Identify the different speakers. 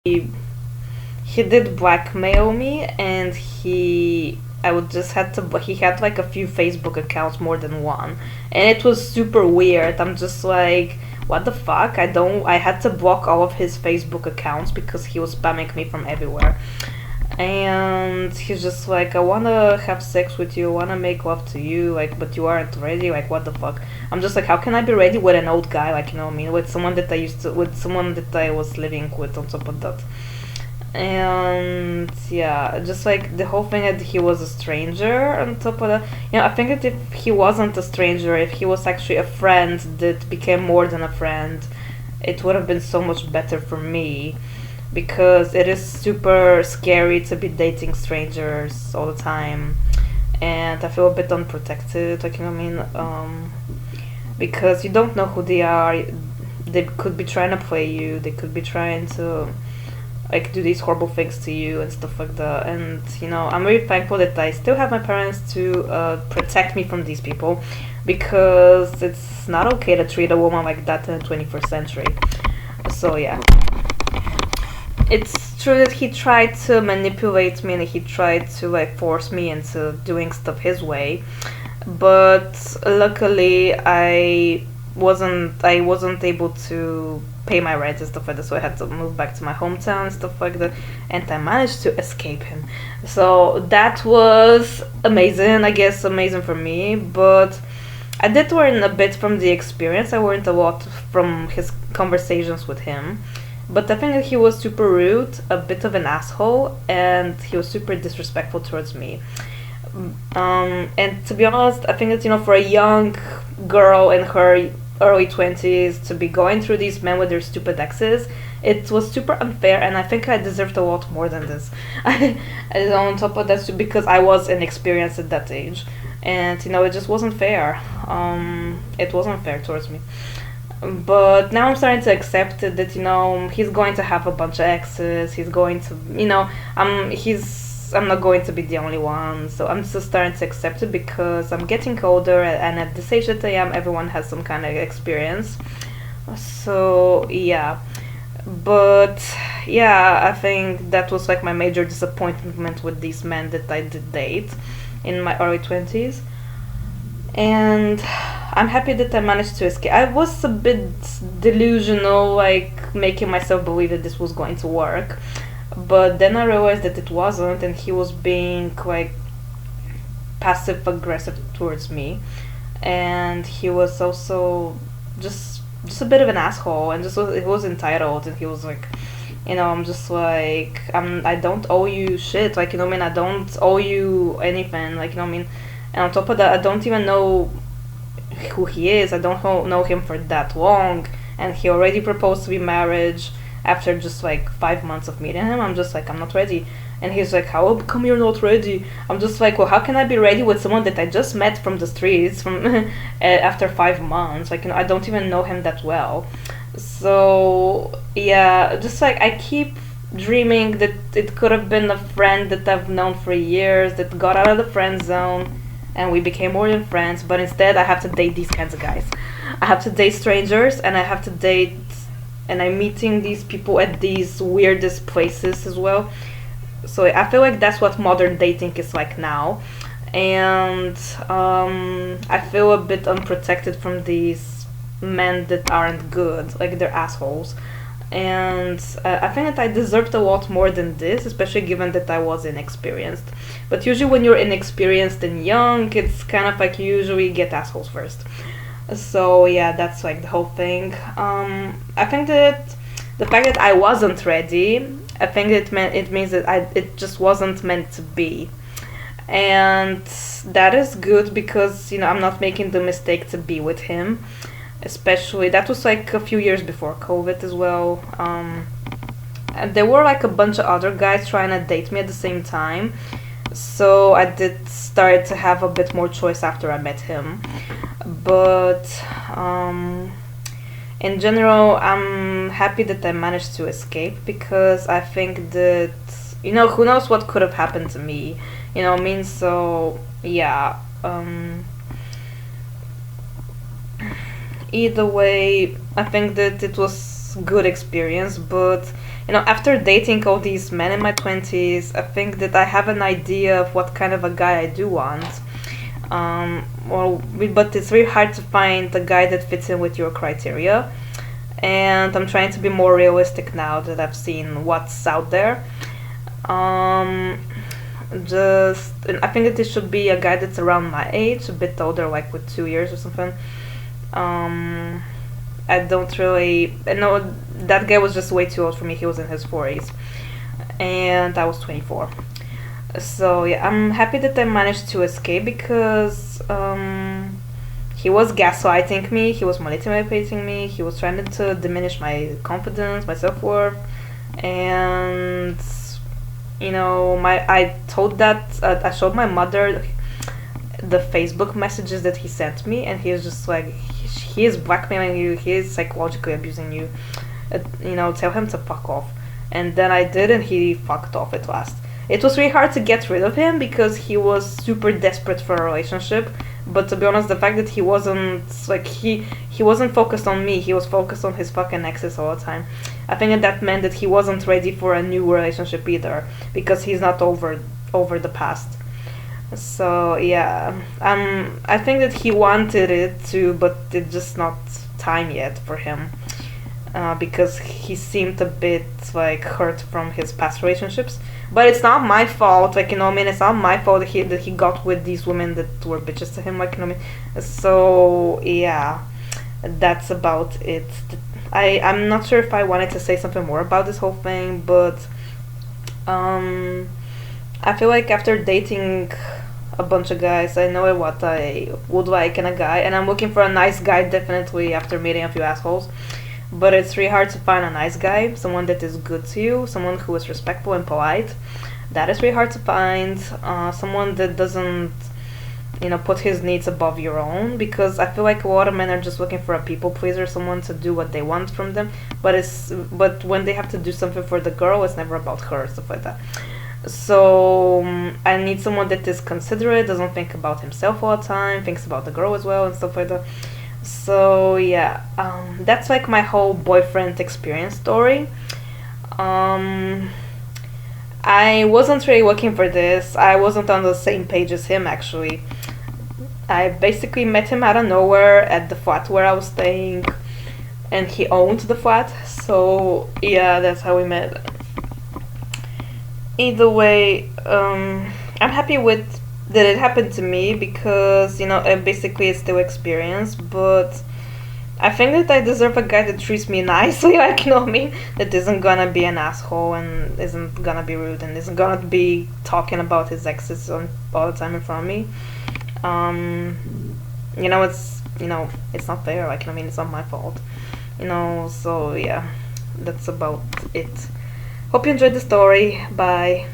Speaker 1: he did blackmail me, and I would just had to he had like a few Facebook accounts, more than one, and it was super weird. I'm just like, what the fuck? I had to block all of his Facebook accounts because he was spamming me from everywhere. And he's just like, I wanna have sex with you, I wanna make love to you, like, but you aren't ready, like, what the fuck? I'm just like, how can I be ready with an old guy, like, you know what I mean, with someone that I was living with on top of that. And yeah, just like the whole thing that he was a stranger on top of that. I think that if he wasn't a stranger, if he was actually a friend that became more than a friend, it would have been so much better for me, because it is super scary to be dating strangers all the time, and I feel a bit unprotected, like, you know what I mean, because you don't know who they are. They could be trying to play you, they could be trying to like do these horrible things to you and stuff like that. And I'm really thankful that I still have my parents to protect me from these people, because it's not okay to treat a woman like that in the 21st century. So yeah, it's true that he tried to manipulate me and he tried to like force me into doing stuff his way, but luckily I wasn't able to pay my rent and stuff like that, so I had to move back to my hometown and stuff like that, and I managed to escape him. So that was amazing, I guess, amazing for me, but I did learn a bit from the experience. I learned a lot from his conversations with him, but I think that he was super rude, a bit of an asshole, and he was super disrespectful towards me. And to be honest, I think that for a young girl in her early 20s to be going through these men with their stupid exes, it was super unfair, and I think I deserved a lot more than this. And on top of that, because I was inexperienced at that age, and it just wasn't fair. It wasn't fair towards me. But now I'm starting to accept it, that he's going to have a bunch of exes. He's going to I'm not going to be the only one, so I'm just starting to accept it, because I'm getting older, and at this age that I am, everyone has some kind of experience. So yeah, but yeah, I think that was like my major disappointment with these men that I did date in my early 20s. And I'm happy that I managed to escape. I was a bit delusional, like making myself believe that this was going to work, but then I realized that it wasn't, and he was being like passive aggressive towards me, and he was also just a bit of an asshole, and he was entitled, and he was like, I'm just like, I don't owe you shit, like, I mean, I don't owe you anything, like, I mean, and on top of that, I don't even know who he is. I don't know him for that long, and he already proposed to be marriage after just like 5 months of meeting him. I'm just like, I'm not ready. And he's like, how come you're not ready? I'm just like, well, how can I be ready with someone that I just met from the streets from after 5 months? Like, I don't even know him that well. So yeah, just like I keep dreaming that it could have been a friend that I've known for years that got out of the friend zone, and we became more than friends, but instead I have to date these kinds of guys. I have to date strangers, and I'm meeting these people at these weirdest places as well. So I feel like that's what modern dating is like now. And I feel a bit unprotected from these men that aren't good, like they're assholes. And I think that I deserved a lot more than this, especially given that I was inexperienced. But usually, when you're inexperienced and young, it's kind of like you usually get assholes first. So yeah, that's like the whole thing. I think that the fact that I wasn't ready, I think it means that it just wasn't meant to be, and that is good, because I'm not making the mistake to be with him. Especially that was like a few years before COVID as well. And there were like a bunch of other guys trying to date me at the same time, so I did start to have a bit more choice after I met him. But in general, I'm happy that I managed to escape, because I think that who knows what could have happened to me, what I mean. So yeah, either way, I think that it was good experience, but After dating all these men in my 20s, I think that I have an idea of what kind of a guy I do want. But it's really hard to find a guy that fits in with your criteria. And I'm trying to be more realistic now that I've seen what's out there. I think that it should be a guy that's around my age, a bit older, like with 2 years or something. I don't really. I know that guy was just way too old for me. He was in his 40s, and I was 24. So yeah, I'm happy that I managed to escape because he was gaslighting me. He was manipulating me. He was trying to diminish my confidence, my self worth, and I told that I showed my mother the Facebook messages that he sent me, and he was just like, he is blackmailing you, he is psychologically abusing you, tell him to fuck off. And then I did, and he fucked off at last. It was really hard to get rid of him because he was super desperate for a relationship. But to be honest, the fact that he wasn't he wasn't focused on me, he was focused on his fucking exes all the time. I think that meant that he wasn't ready for a new relationship either, because he's not over the past. So yeah, I think that he wanted it too, but it's just not time yet for him. Because he seemed a bit hurt from his past relationships. But it's not my fault, it's not my fault that he got with these women that were bitches to him, So yeah, that's about it. I'm not sure if I wanted to say something more about this whole thing, but I feel like after dating a bunch of guys, I know what I would like in a guy, and I'm looking for a nice guy definitely after meeting a few assholes. But it's really hard to find a nice guy, someone that is good to you, someone who is respectful and polite. That is really hard to find. Someone that doesn't, put his needs above your own, because I feel like a lot of men are just looking for a people pleaser, someone to do what they want from them. But when they have to do something for the girl, it's never about her, stuff like that. So I need someone that is considerate, doesn't think about himself all the time, thinks about the girl as well and stuff like that. So yeah, that's my whole boyfriend experience story. I wasn't really looking for this. I wasn't on the same page as him, actually. I basically met him out of nowhere at the flat where I was staying, and he owned the flat. So yeah, that's how we met. Either way, I'm happy with that it happened to me, because basically it's still experience. But I think that I deserve a guy that treats me nicely, that isn't gonna be an asshole and isn't gonna be rude and isn't gonna be talking about his exes all the time in front of me. It's not fair. It's not my fault. So yeah, that's about it. Hope you enjoyed the story. Bye.